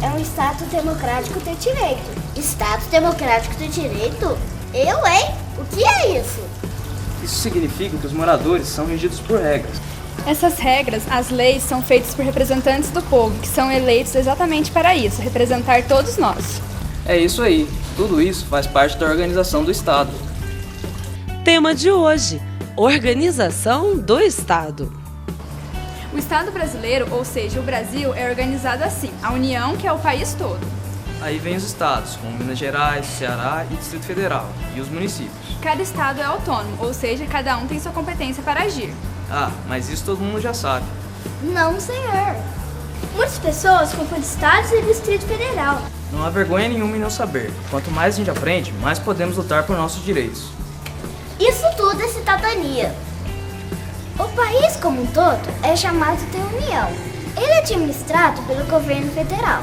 é um Estado democrático de direito. Estado democrático de direito? Eu, hein? O que é isso? Isso significa que os moradores são regidos por regras. Essas regras, as leis, são feitas por representantes do povo, que são eleitos exatamente para isso, representar todos nós. É isso aí. Tudo isso faz parte da organização do Estado. Tema de hoje: organização do Estado. O Estado brasileiro, ou seja, o Brasil, é organizado assim: a União, que é o país todo. Aí vem os estados, como Minas Gerais, Ceará e Distrito Federal, e os municípios. Cada estado é autônomo, ou seja, cada um tem sua competência para agir. Ah, mas isso todo mundo já sabe. Não, senhor. Muitas pessoas confundem estados e Distrito Federal. Não há vergonha nenhuma em não saber. Quanto mais a gente aprende, mais podemos lutar por nossos direitos. Isso tudo é cidadania. O país como um todo é chamado de União. Ele é administrado pelo governo federal.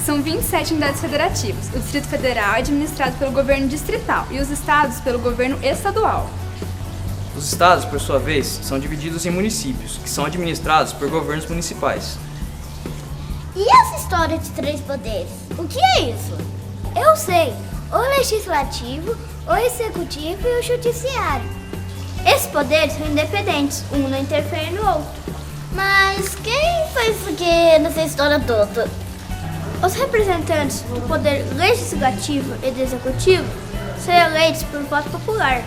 São 27 unidades federativas. O Distrito Federal é administrado pelo governo distrital e os estados pelo governo estadual. Os estados, por sua vez, são divididos em municípios, que são administrados por governos municipais. E essa história de 3 poderes? O que é isso? Eu sei. O legislativo, o executivo e o judiciário. Esses poderes são independentes, um não interfere no outro. Mas quem faz isso aqui nessa história toda? Os representantes do poder legislativo e do executivo são eleitos por voto popular.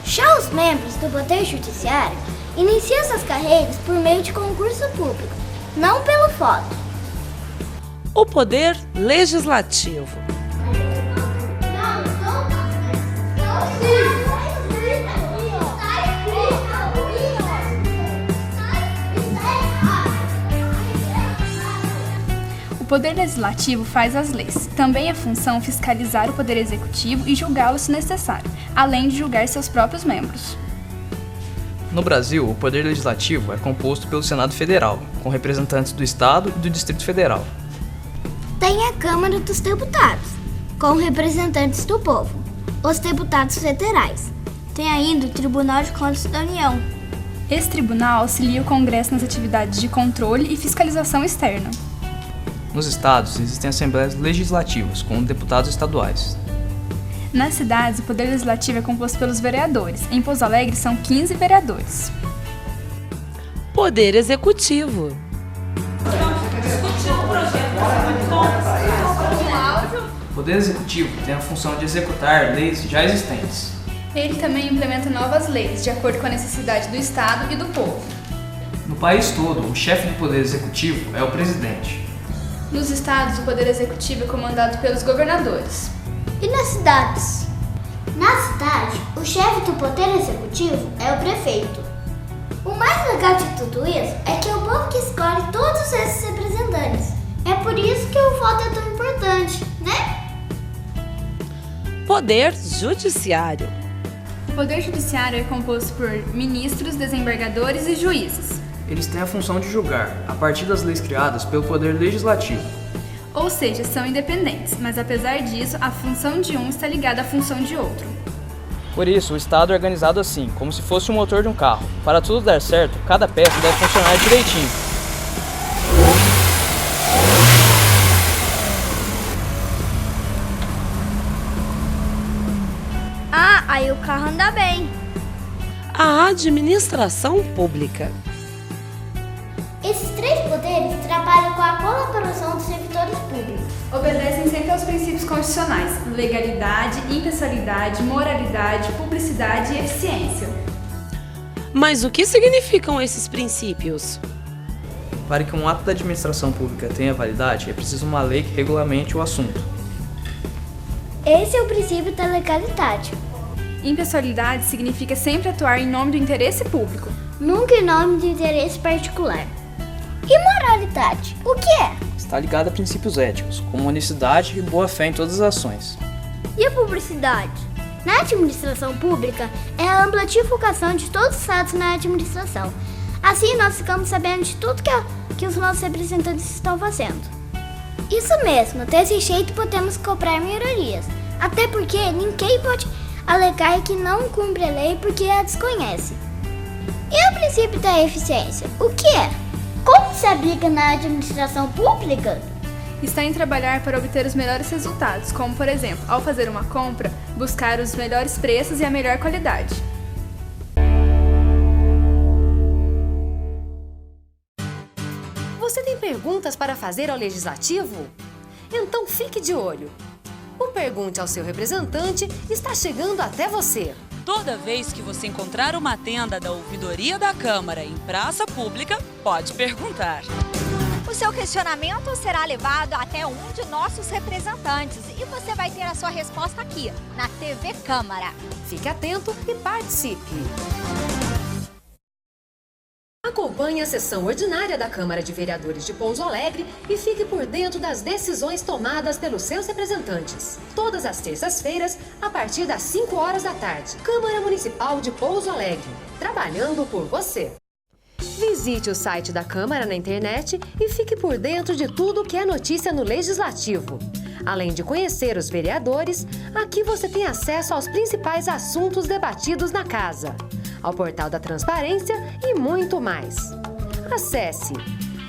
Já os membros do poder judiciário iniciam suas carreiras por meio de concurso público, não pelo voto. O poder legislativo. O poder legislativo faz as leis. Também é função fiscalizar o poder executivo e julgá-lo se necessário, além de julgar seus próprios membros. No Brasil, o poder legislativo é composto pelo Senado Federal, com representantes do Estado e do Distrito Federal. Tem a Câmara dos Deputados, com representantes do povo, os deputados federais. Tem ainda o Tribunal de Contas da União. Esse tribunal auxilia o Congresso nas atividades de controle e fiscalização externa. Nos estados, existem assembleias legislativas, com deputados estaduais. Nas cidades, o poder legislativo é composto pelos vereadores. Em Pouso Alegre, são 15 vereadores. Poder executivo. O poder executivo tem a função de executar leis já existentes. Ele também implementa novas leis, de acordo com a necessidade do Estado e do povo. No país todo, o chefe do poder executivo é o presidente. Nos estados, o poder executivo é comandado pelos governadores. E nas cidades? Na cidade, o chefe do poder executivo é o prefeito. O mais legal de tudo isso é que é o povo que escolhe todos esses representantes. É por isso que o voto é tão importante, né? Poder judiciário. O poder judiciário é composto por ministros, desembargadores e juízes. Eles têm a função de julgar, a partir das leis criadas pelo poder legislativo. Ou seja, são independentes, mas apesar disso, a função de um está ligada à função de outro. Por isso, o Estado é organizado assim, como se fosse o motor de um carro. Para tudo dar certo, cada peça deve funcionar direitinho. Ah, aí o carro anda bem. A administração pública. Esses 3 poderes trabalham com a colaboração dos servidores públicos. Obedecem sempre aos princípios constitucionais: legalidade, impessoalidade, moralidade, publicidade e eficiência. Mas o que significam esses princípios? Para que um ato da administração pública tenha validade, é preciso uma lei que regulamente o assunto. Esse é o princípio da legalidade. Impessoalidade significa sempre atuar em nome do interesse público. Nunca em nome de interesse particular. E moralidade? O que é? Está ligado a princípios éticos, como honestidade e boa-fé em todas as ações. E a publicidade? Na administração pública, é a ampla divulgação de todos os atos na administração. Assim, nós ficamos sabendo de tudo que os nossos representantes estão fazendo. Isso mesmo, desse jeito podemos cobrar melhorias. Até porque ninguém pode alegar que não cumpre a lei porque a desconhece. E o princípio da eficiência? O que é? Como se aplica na administração pública? está em trabalhar para obter os melhores resultados, como, por exemplo, ao fazer uma compra, buscar os melhores preços e a melhor qualidade. Você tem perguntas para fazer ao Legislativo? Então fique de olho. O Pergunte ao seu representante está chegando até você. Toda vez que você encontrar uma tenda da Ouvidoria da Câmara em praça pública, pode perguntar. O seu questionamento será levado até um de nossos representantes e você vai ter a sua resposta aqui, na TV Câmara. Fique atento e participe. Acompanhe a sessão ordinária da Câmara de Vereadores de Pouso Alegre e fique por dentro das decisões tomadas pelos seus representantes. Todas as terças-feiras, a partir das 5 horas da tarde. Câmara Municipal de Pouso Alegre, trabalhando por você. Visite o site da Câmara na internet e fique por dentro de tudo que é notícia no Legislativo. Além de conhecer os vereadores, aqui você tem acesso aos principais assuntos debatidos na Casa, ao portal da Transparência e muito mais. Acesse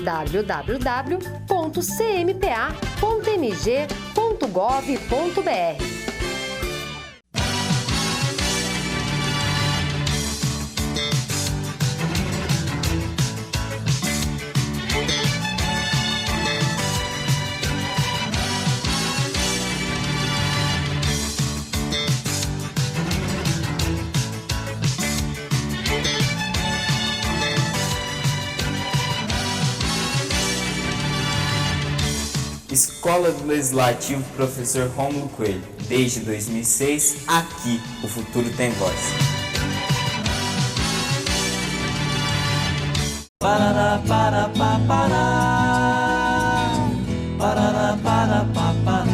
www.cmpa.mg.gov.br. Escola do Legislativo Professor Rômulo Coelho. Desde 2006, aqui o futuro tem voz. Parará, para, pa, pará. Parará, para, pa, pará.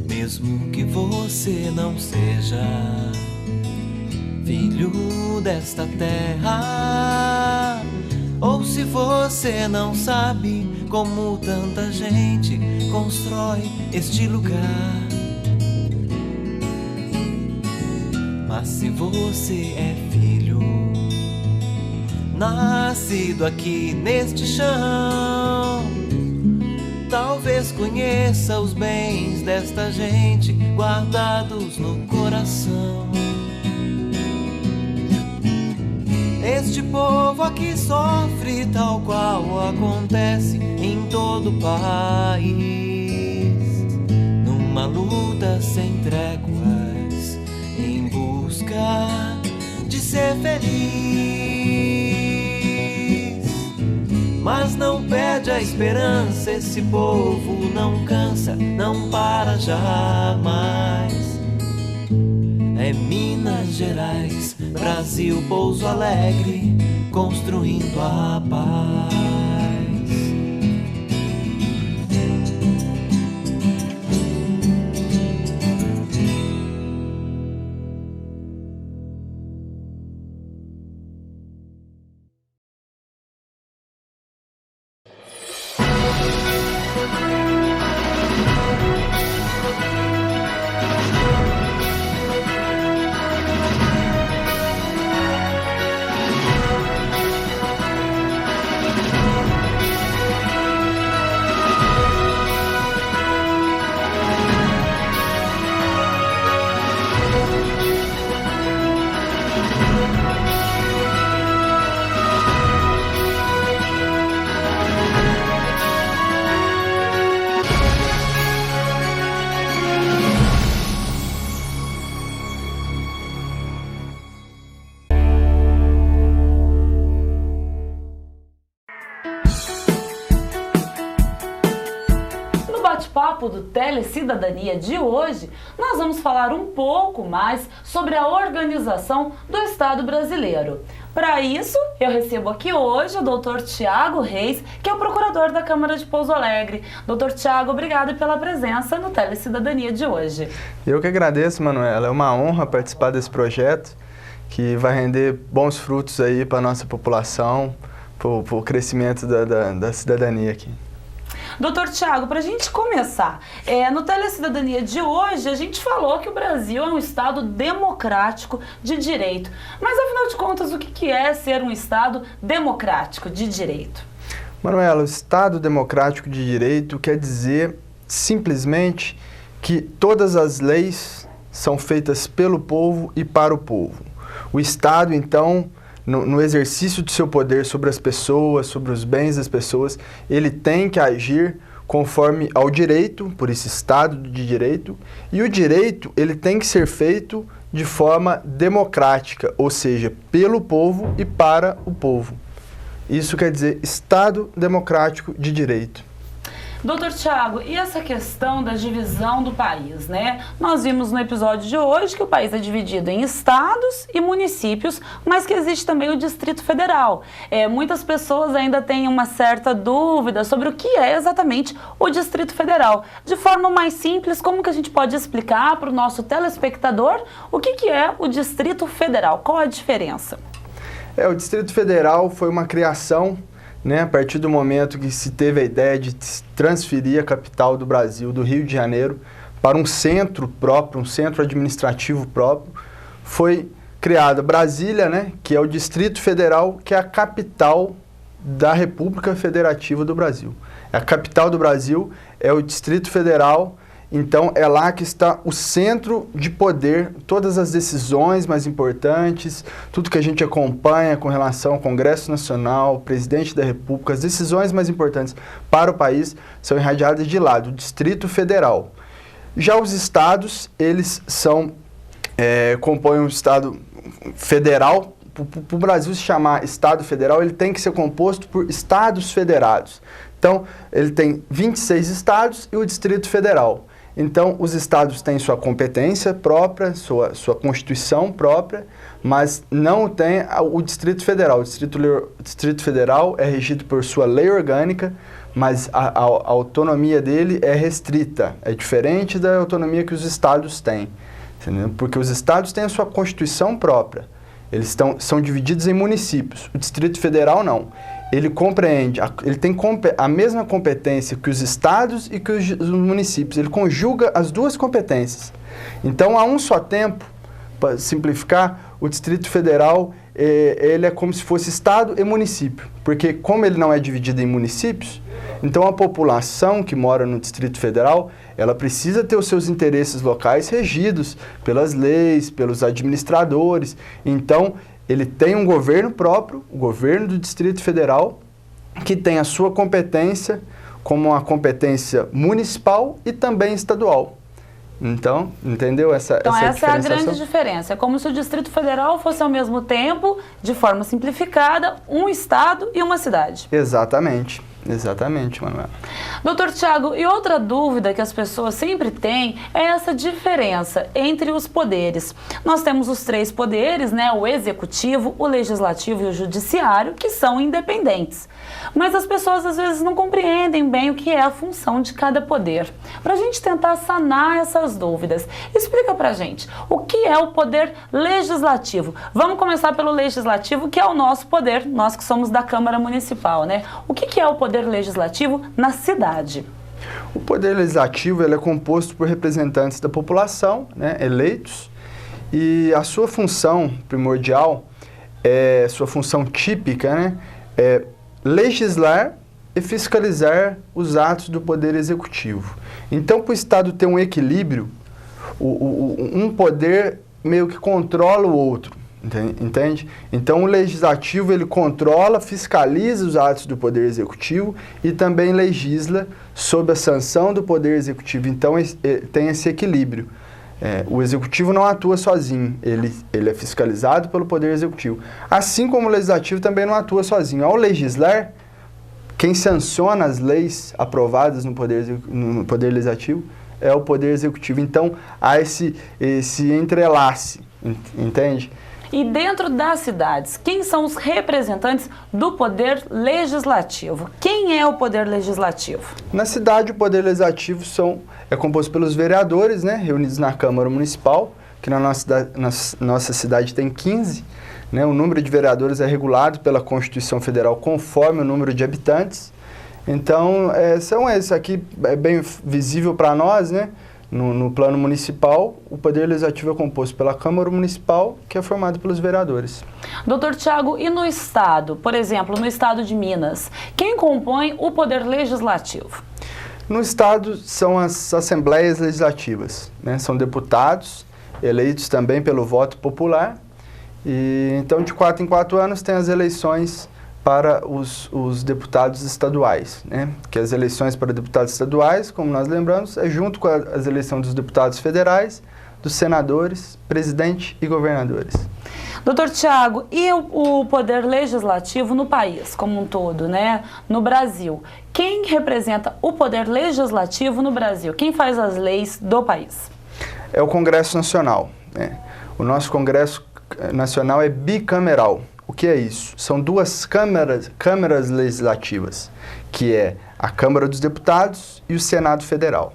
Mesmo que você não seja filho desta terra, ou se você não sabe como tanta gente constrói este lugar, mas se você é filho, nascido aqui neste chão, talvez conheça os bens desta gente guardados no coração. Este povo aqui sofre tal qual acontece em todo o país, numa luta sem tréguas, em busca de ser feliz. Mas não perde a esperança, esse povo não cansa, não para jamais. É Minas Gerais, Brasil, Pouso Alegre, construindo a paz. bate-papo do Telecidadania de hoje, nós vamos falar um pouco mais sobre a organização do Estado brasileiro. Para isso, eu recebo aqui hoje o Dr. Tiago Reis, que é o procurador da Câmara de Pouso Alegre. Dr. Tiago, obrigado pela presença no Telecidadania de hoje. Eu que agradeço, Manuela. É uma honra participar desse projeto que vai render bons frutos aí para a nossa população, para o crescimento da cidadania aqui. Doutor Tiago, para a gente começar, no Telecidadania de hoje a gente falou que o Brasil é um Estado democrático de direito. Mas afinal de contas, o que é ser um Estado democrático de direito? Manuela, o Estado Democrático de Direito quer dizer simplesmente que todas as leis são feitas pelo povo e para o povo. O Estado, então, no exercício de seu poder sobre as pessoas, sobre os bens das pessoas, ele tem que agir conforme ao direito, por esse Estado de Direito, e o direito ele tem que ser feito de forma democrática, ou seja, pelo povo e para o povo. Isso quer dizer Estado Democrático de Direito. Doutor Tiago, e essa questão da divisão do país, né? Nós vimos no episódio de hoje que o país é dividido em estados e municípios, mas que existe também o Distrito Federal. Muitas pessoas ainda têm uma certa dúvida sobre o que é exatamente o Distrito Federal. De forma mais simples, como que a gente pode explicar para o nosso telespectador o que é o Distrito Federal? Qual a diferença? O Distrito Federal foi uma criação, né, a partir do momento que se teve a ideia de transferir a capital do Brasil, do Rio de Janeiro, para um centro próprio, um centro administrativo próprio, foi criada Brasília, né, que é o Distrito Federal, que é a capital da República Federativa do Brasil. A capital do Brasil é o Distrito Federal. Então, é lá que está o centro de poder, todas as decisões mais importantes, tudo que a gente acompanha com relação ao Congresso Nacional, Presidente da República, as decisões mais importantes para o país são irradiadas de lá, do Distrito Federal. Já os estados, eles compõem um estado federal. Para o Brasil se chamar Estado Federal, ele tem que ser composto por estados federados. Então, ele tem 26 estados e o Distrito Federal. Então, os estados têm sua competência própria, sua Constituição própria, mas não tem o Distrito Federal. O Distrito Federal é regido por sua lei orgânica, mas a autonomia dele é restrita. É diferente da autonomia que os estados têm, entendeu? Porque os estados têm a sua Constituição própria. Eles são divididos em municípios. O Distrito Federal não. Ele compreende, ele tem a mesma competência que os estados e que os municípios. Ele conjuga as duas competências. Então, a um só tempo, para simplificar, o Distrito Federal ele é como se fosse estado e município. Porque como ele não é dividido em municípios, então a população que mora no Distrito Federal, ela precisa ter os seus interesses locais regidos pelas leis, pelos administradores. Então, ele tem um governo próprio, o governo do Distrito Federal, que tem a sua competência como uma competência municipal e também estadual. Então, entendeu essa essa é a grande diferença. É como se o Distrito Federal fosse ao mesmo tempo, de forma simplificada, um estado e uma cidade. Exatamente. Exatamente, Manuela. Doutor Tiago, e outra dúvida que as pessoas sempre têm é essa diferença entre os poderes. Nós temos os três poderes, né? O executivo, o legislativo e o judiciário, que são independentes. Mas as pessoas às vezes não compreendem bem o que é a função de cada poder. Para a gente tentar sanar essas dúvidas, explica pra gente o que é o poder legislativo. Vamos começar pelo legislativo, que é o nosso poder, nós que somos da Câmara Municipal, né? O que é o poder legislativo na cidade? O poder legislativo ele é composto por representantes da população, né, eleitos, e a sua função primordial, sua função típica, né, é legislar e fiscalizar os atos do poder executivo. Então, para o Estado ter um equilíbrio, um poder meio que controla o outro. Entende? Então, o legislativo, ele controla, fiscaliza os atos do poder executivo e também legisla sob a sanção do poder executivo. Então, tem esse equilíbrio. O executivo não atua sozinho, ele é fiscalizado pelo poder executivo. Assim como o legislativo também não atua sozinho. Ao legislar, quem sanciona as leis aprovadas no poder legislativo é o poder executivo. Então, há esse entrelace, entende? E dentro das cidades, quem são os representantes do poder legislativo? Quem é o poder legislativo? Na cidade, o poder legislativo é composto pelos vereadores, né, reunidos na Câmara Municipal, que na nossa cidade tem 15. Né, o número de vereadores é regulado pela Constituição Federal conforme o número de habitantes. Então, são esses aqui, é bem visível para nós, né? No plano municipal, o Poder Legislativo é composto pela Câmara Municipal, que é formada pelos vereadores. Doutor Tiago, e no Estado? Por exemplo, no Estado de Minas, quem compõe o Poder Legislativo? No Estado, são as Assembleias Legislativas, né? São deputados eleitos também pelo voto popular. E, então, de 4 em 4 anos, tem as eleições para os deputados estaduais, né? Que as eleições para deputados estaduais, como nós lembramos, é junto com as eleições dos deputados federais, dos senadores, presidente e governadores. Doutor Tiago, e o poder legislativo no país como um todo, né? No Brasil, quem representa o poder legislativo no Brasil? Quem faz as leis do país? É o Congresso Nacional, né? O nosso Congresso Nacional é bicameral. O que é isso? São duas câmaras legislativas, que é a Câmara dos Deputados e o Senado Federal.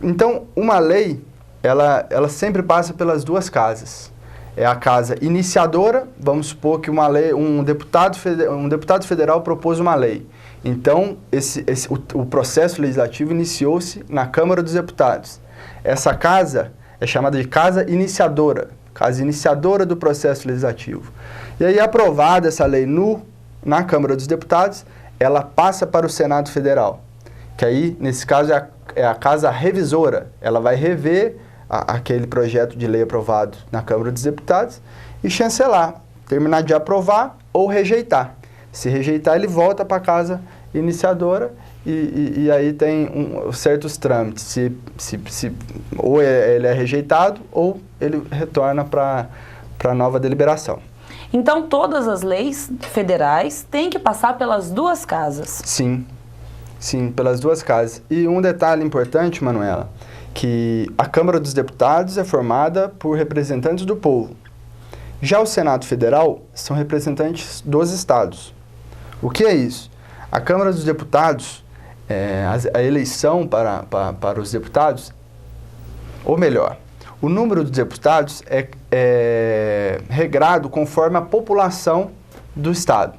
Então, uma lei, ela sempre passa pelas duas casas. É a casa iniciadora, vamos supor que um deputado federal propôs uma lei. Então, o processo legislativo iniciou-se na Câmara dos Deputados. Essa casa é chamada de casa iniciadora do processo legislativo. E aí, aprovada essa lei na Câmara dos Deputados, ela passa para o Senado Federal, que aí, nesse caso, é a casa revisora. Ela vai rever aquele projeto de lei aprovado na Câmara dos Deputados e chancelar, terminar de aprovar ou rejeitar. Se rejeitar, ele volta para a casa iniciadora e aí tem certos trâmites. Ou ele é rejeitado ou ele retorna para a nova deliberação. Então, todas as leis federais têm que passar pelas duas casas? Sim, pelas duas casas. E um detalhe importante, Manuela, que a Câmara dos Deputados é formada por representantes do povo. Já o Senado Federal são representantes dos estados. O que é isso? A Câmara dos Deputados, a eleição para os deputados, ou melhor, o número de deputados é regrado conforme a população do estado.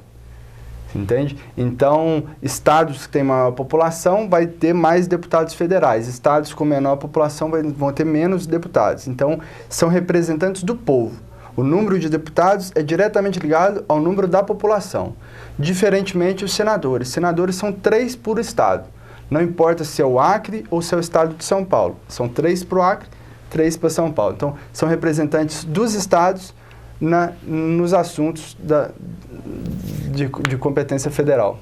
Entende? Então, estados que têm maior população vai ter mais deputados federais. Estados com menor população vão ter menos deputados. Então, são representantes do povo. O número de deputados é diretamente ligado ao número da população. Diferentemente, os senadores. Senadores são 3 por estado. Não importa se é o Acre ou se é o estado de São Paulo. São 3 para o Acre, 3 para São Paulo. Então, são representantes dos estados nos assuntos de competência federal.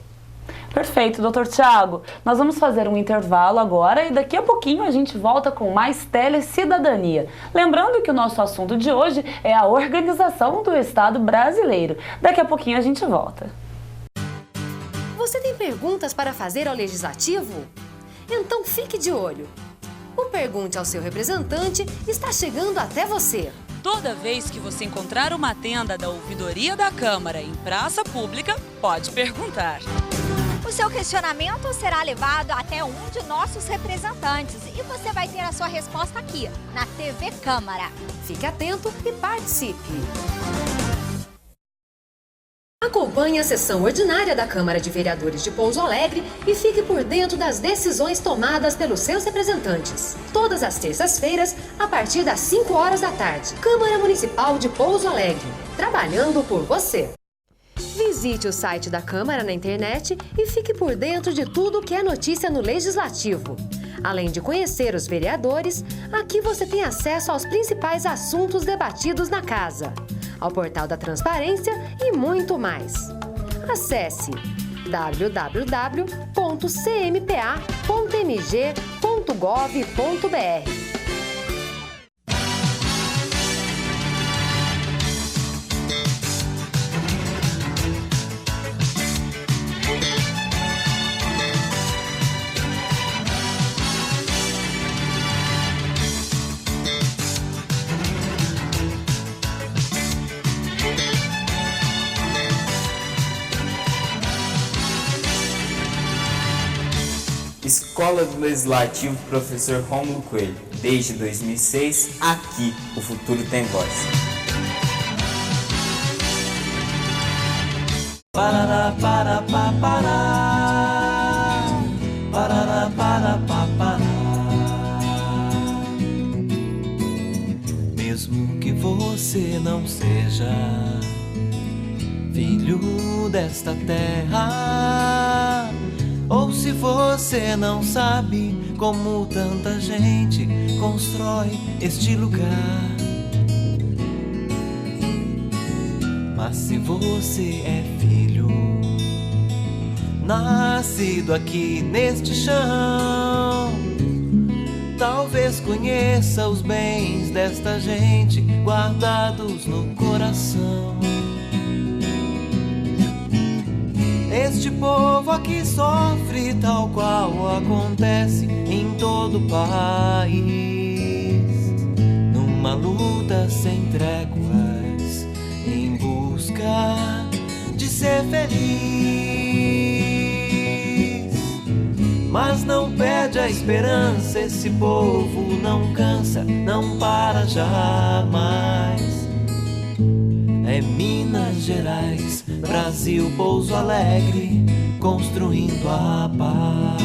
Perfeito, doutor Tiago. Nós vamos fazer um intervalo agora e daqui a pouquinho a gente volta com mais Telecidadania. Lembrando que o nosso assunto de hoje é a organização do Estado brasileiro. Daqui a pouquinho a gente volta. Você tem perguntas para fazer ao Legislativo? Então fique de olho. O Pergunte ao seu representante está chegando até você. Toda vez que você encontrar uma tenda da Ouvidoria da Câmara em praça pública, pode perguntar. O seu questionamento será levado até um de nossos representantes e você vai ter a sua resposta aqui, na TV Câmara. Fique atento e participe! Acompanhe a sessão ordinária da Câmara de Vereadores de Pouso Alegre e fique por dentro das decisões tomadas pelos seus representantes. Todas as terças-feiras, a partir das 5 horas da tarde. Câmara Municipal de Pouso Alegre, trabalhando por você. Visite o site da Câmara na internet e fique por dentro de tudo que é notícia no Legislativo. Além de conhecer os vereadores, aqui você tem acesso aos principais assuntos debatidos na Casa, ao portal da Transparência e muito mais. Acesse www.cmpa.mg.gov.br. Escola do Legislativo Professor Rômulo Coelho. Desde 2006, aqui o futuro tem voz. Parará, para, pa, pará. Parará, para, pa, pará. mesmo que você não seja filho desta terra, ou se você não sabe como tanta gente constrói este lugar. Mas se você é filho, nascido aqui neste chão, talvez conheça os bens desta gente guardados no coração. Este povo aqui sofre tal qual acontece em todo o país, numa luta sem tréguas, em busca de ser feliz. Mas não perde a esperança, esse povo não cansa, não para jamais. É Minas Gerais, Brasil, Pouso Alegre, construindo a paz.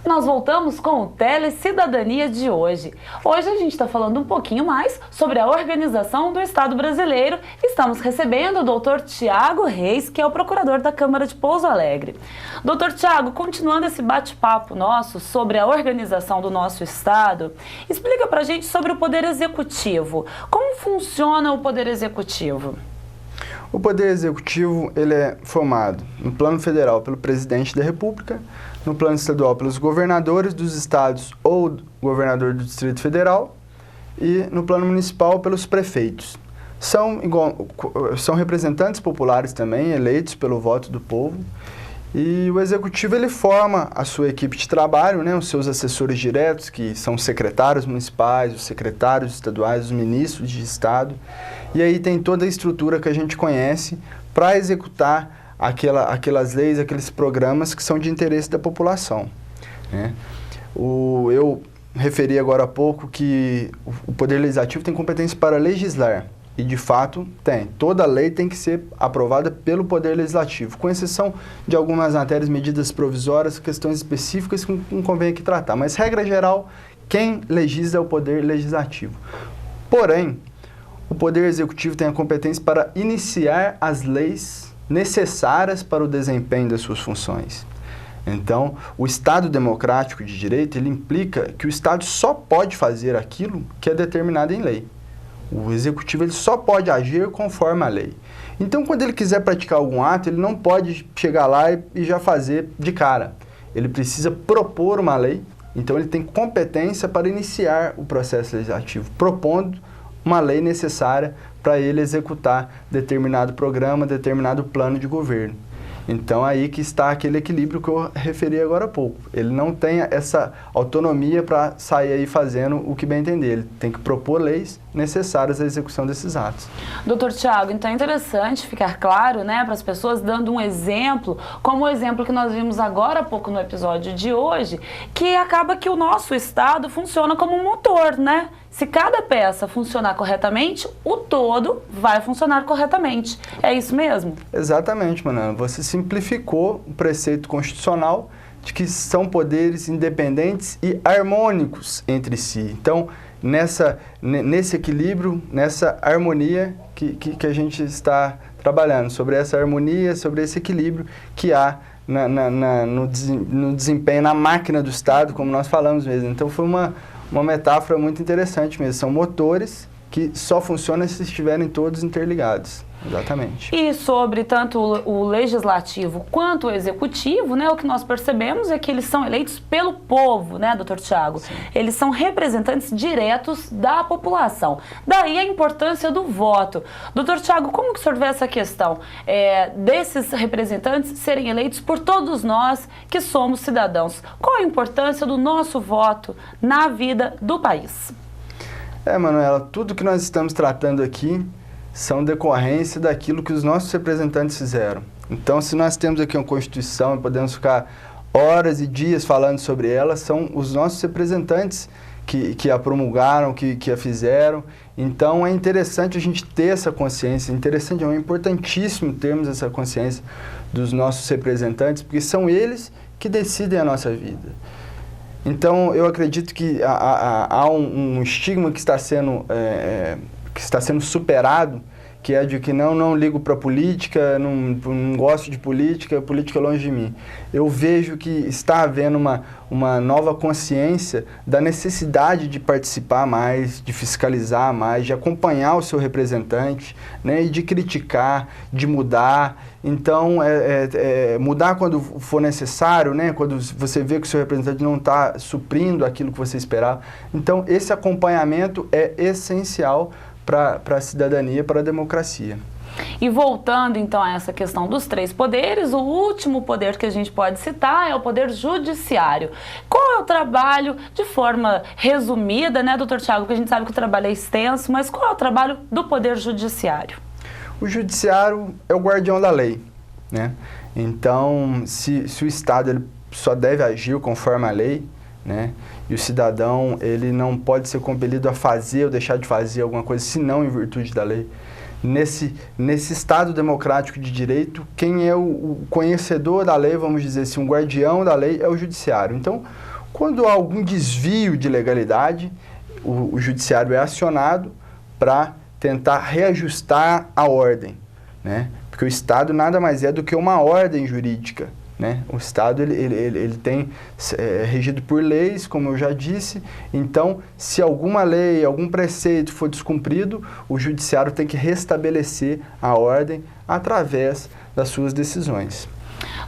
Nós voltamos com o Telecidadania de hoje. Hoje a gente está falando um pouquinho mais sobre a organização do Estado brasileiro. Estamos recebendo o Dr. Tiago Reis, que é o procurador da Câmara de Pouso Alegre. Dr. Tiago, continuando esse bate-papo nosso sobre a organização do nosso Estado, explica pra gente sobre o Poder Executivo. Como funciona o Poder Executivo? O Poder Executivo ele é formado no plano federal pelo Presidente da República, no plano estadual pelos governadores dos estados ou governador do Distrito Federal e no plano municipal pelos prefeitos. São representantes populares também, eleitos pelo voto do povo. E o Executivo ele forma a sua equipe de trabalho, né, os seus assessores diretos, que são os secretários municipais, os secretários estaduais, os ministros de Estado. E aí tem toda a estrutura que a gente conhece para executar aquelas leis, aqueles programas que são de interesse da população, né? Eu referi agora há pouco que o Poder Legislativo tem competência para legislar. E, de fato, tem. Toda lei tem que ser aprovada pelo Poder Legislativo, com exceção de algumas matérias, medidas provisórias, questões específicas que não convém aqui tratar. Mas, regra geral, quem legisla é o Poder Legislativo. Porém, o Poder Executivo tem a competência para iniciar as leis necessárias para o desempenho das suas funções. Então, o Estado democrático de direito, ele implica que o Estado só pode fazer aquilo que é determinado em lei. O Executivo ele só pode agir conforme a lei. Então, quando ele quiser praticar algum ato, ele não pode chegar lá e já fazer de cara. Ele precisa propor uma lei, então ele tem competência para iniciar o processo legislativo, propondo uma lei necessária para ele executar determinado programa, determinado plano de governo. Então, aí que está aquele equilíbrio que eu referi agora há pouco. Ele não tem essa autonomia para sair aí fazendo o que bem entender. Ele tem que propor leis necessárias à execução desses atos. Doutor Tiago, então é interessante ficar claro, né, para as pessoas, dando um exemplo, como o exemplo que nós vimos agora há pouco no episódio de hoje, que acaba que o nosso Estado funciona como um motor, né? Se cada peça funcionar corretamente, o todo vai funcionar corretamente. É isso mesmo? Exatamente, Manana. Você simplificou o preceito constitucional de que são poderes independentes e harmônicos entre si. Então, nesse equilíbrio, nessa harmonia que a gente está trabalhando, sobre essa harmonia, sobre esse equilíbrio que há no desempenho, na máquina do Estado, como nós falamos mesmo. Então, foi uma metáfora muito interessante mesmo. São motores que só funciona se estiverem todos interligados. Exatamente. E sobre tanto o legislativo quanto o executivo, né, o que nós percebemos é que eles são eleitos pelo povo, né, doutor Tiago? Eles são representantes diretos da população. Daí a importância do voto. Doutor Tiago, como que o senhor vê essa questão desses representantes serem eleitos por todos nós que somos cidadãos? Qual a importância do nosso voto na vida do país? Manuela, tudo que nós estamos tratando aqui são decorrência daquilo que os nossos representantes fizeram. Então, se nós temos aqui uma Constituição e podemos ficar horas e dias falando sobre ela, são os nossos representantes que a promulgaram, que a fizeram. Então, é interessante a gente ter essa consciência, é importantíssimo termos essa consciência dos nossos representantes, porque são eles que decidem a nossa vida. Então, eu acredito que há um estigma que está sendo superado, que é de que não ligo para política, não gosto de política longe de mim. Eu vejo que está havendo uma nova consciência da necessidade de participar mais, de fiscalizar mais, de acompanhar o seu representante, né, e de criticar, de mudar. Então, mudar quando for necessário, né, quando você vê que o seu representante não está suprindo aquilo que você esperava. Então, esse acompanhamento é essencial para a cidadania, para a democracia. E voltando então a essa questão dos 3 poderes, o último poder que a gente pode citar é o poder judiciário. Qual é o trabalho, de forma resumida, né, doutor Tiago, porque a gente sabe que o trabalho é extenso, mas qual é o trabalho do poder judiciário? O judiciário é o guardião da lei, né? Então, se o Estado ele só deve agir conforme a lei, né? E o cidadão, ele não pode ser compelido a fazer ou deixar de fazer alguma coisa, senão em virtude da lei. Nesse Estado democrático de direito, quem é o conhecedor da lei, vamos dizer assim, um guardião da lei, é o judiciário. Então, quando há algum desvio de legalidade, o judiciário é acionado para tentar reajustar a ordem, né? Porque o Estado nada mais é do que uma ordem jurídica, né? O Estado ele tem regido por leis, como eu já disse. Então, se alguma lei, algum preceito for descumprido, o judiciário tem que restabelecer a ordem através das suas decisões.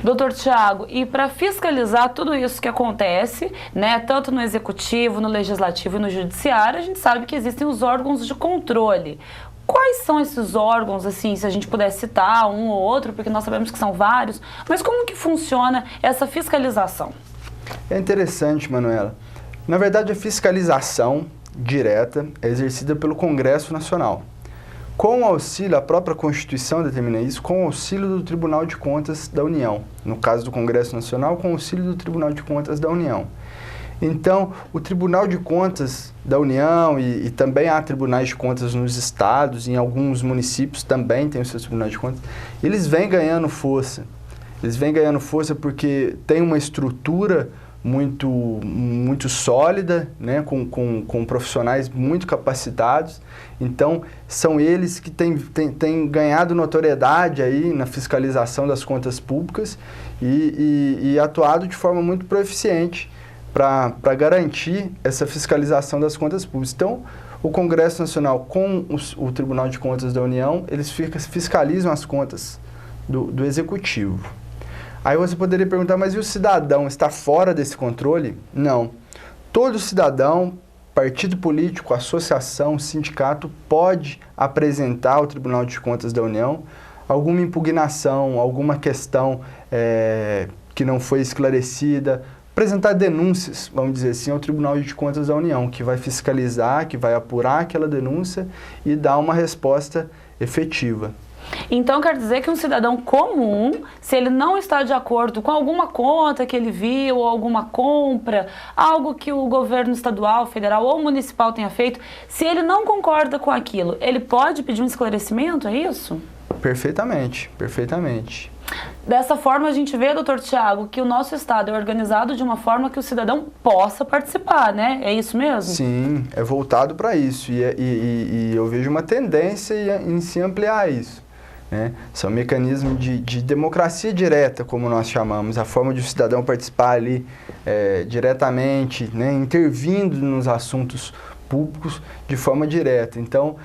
Doutor Tiago, e para fiscalizar tudo isso que acontece, né, tanto no executivo, no legislativo e no judiciário, a gente sabe que existem os órgãos de controle. Quais são esses órgãos, assim, se a gente puder citar um ou outro, porque nós sabemos que são vários, mas como que funciona essa fiscalização? É interessante, Manuela. Na verdade, a fiscalização direta é exercida pelo Congresso Nacional. Com o auxílio, a própria Constituição determina isso, com o auxílio do Tribunal de Contas da União. No caso do Congresso Nacional, com o auxílio do Tribunal de Contas da União. Então, o Tribunal de Contas da União e também há tribunais de contas nos estados, em alguns municípios também tem os seus tribunais de contas, eles vêm ganhando força. Eles vêm ganhando força porque tem uma estrutura muito sólida, né, com profissionais muito capacitados. Então, são eles que têm ganhado notoriedade aí na fiscalização das contas públicas e atuado de forma muito proeficiente para garantir essa fiscalização das contas públicas. Então, o Congresso Nacional com o Tribunal de Contas da União, eles fiscalizam as contas do Executivo. Aí você poderia perguntar, mas e o cidadão está fora desse controle? Não. Todo cidadão, partido político, associação, sindicato, pode apresentar ao Tribunal de Contas da União alguma impugnação, alguma questão que não foi esclarecida, apresentar denúncias, vamos dizer assim, ao Tribunal de Contas da União, que vai fiscalizar, que vai apurar aquela denúncia e dar uma resposta efetiva. Então, quer dizer que um cidadão comum, se ele não está de acordo com alguma conta que ele viu, ou alguma compra, algo que o governo estadual, federal ou municipal tenha feito, se ele não concorda com aquilo, ele pode pedir um esclarecimento, é isso? Perfeitamente, perfeitamente. Dessa forma, a gente vê, doutor Tiago, que o nosso Estado é organizado de uma forma que o cidadão possa participar, né? É isso mesmo? Sim, é voltado para isso. E eu vejo uma tendência em se ampliar isso, né? São mecanismos de democracia direta, como nós chamamos, a forma de o cidadão participar ali diretamente, né? Intervindo nos assuntos públicos de forma direta. Então,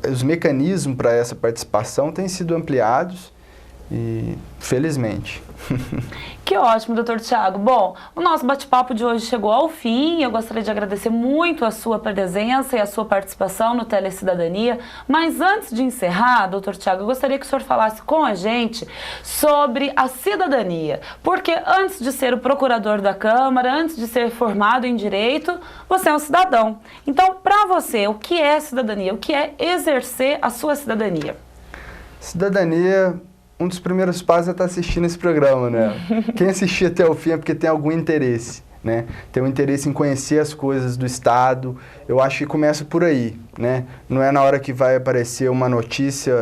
os mecanismos para essa participação têm sido ampliados e, felizmente. Que ótimo, doutor Tiago. Bom, o nosso bate-papo de hoje chegou ao fim. Eu gostaria de agradecer muito a sua presença e a sua participação no Telecidadania. Mas antes de encerrar, doutor Tiago, eu gostaria que o senhor falasse com a gente sobre a cidadania. Porque antes de ser o procurador da Câmara, antes de ser formado em Direito, você é um cidadão. Então, para você, o que é cidadania? O que é exercer a sua cidadania? Cidadania... Um dos primeiros passos é estar assistindo esse programa, né? Quem assistir até o fim é porque tem algum interesse, né? Tem um interesse em conhecer as coisas do Estado. Eu acho que começa por aí, né? Não é na hora que vai aparecer uma notícia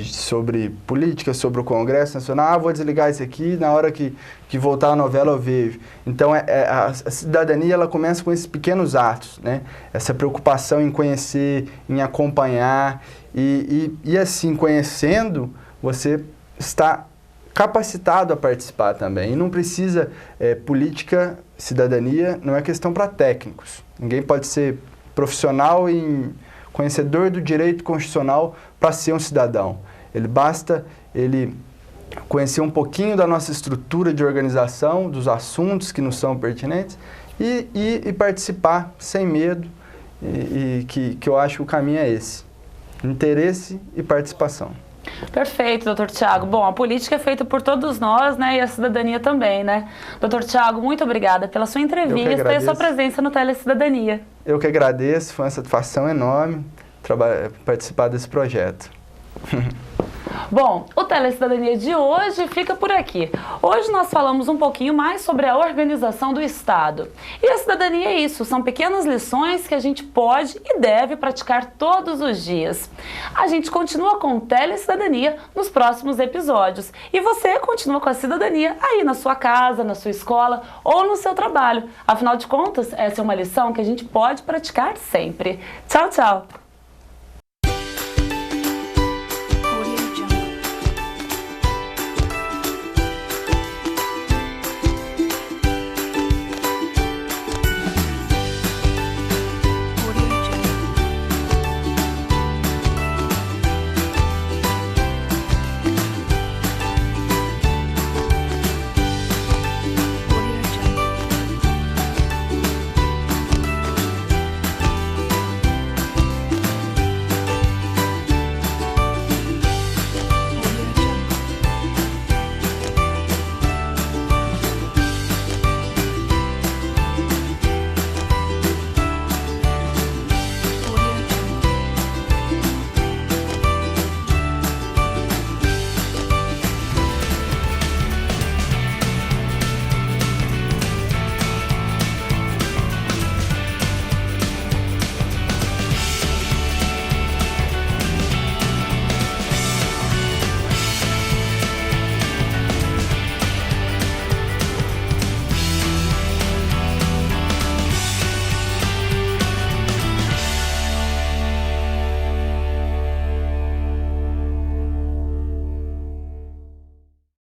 sobre política, sobre o Congresso Nacional, vou desligar isso aqui, na hora que voltar a novela eu vejo. Então, a cidadania, ela começa com esses pequenos atos, né? Essa preocupação em conhecer, em acompanhar e assim, conhecendo, você está capacitado a participar também. E não precisa, política, cidadania, não é questão para técnicos. Ninguém pode ser profissional e conhecedor do direito constitucional para ser um cidadão. Basta ele conhecer um pouquinho da nossa estrutura de organização, dos assuntos que nos são pertinentes e participar sem medo, que eu acho que o caminho é esse. Interesse e participação. Perfeito, doutor Tiago. Bom, a política é feita por todos nós, né, e a cidadania também, né? Doutor Tiago, muito obrigada pela sua entrevista e a sua presença no Telecidadania. Eu que agradeço, foi uma satisfação enorme participar desse projeto. Bom, o Telecidadania de hoje fica por aqui. Hoje nós falamos um pouquinho mais sobre a organização do Estado. E a cidadania é isso, são pequenas lições que a gente pode e deve praticar todos os dias. A gente continua com o Telecidadania nos próximos episódios. E você continua com a cidadania aí na sua casa, na sua escola ou no seu trabalho. Afinal de contas, essa é uma lição que a gente pode praticar sempre. Tchau, tchau!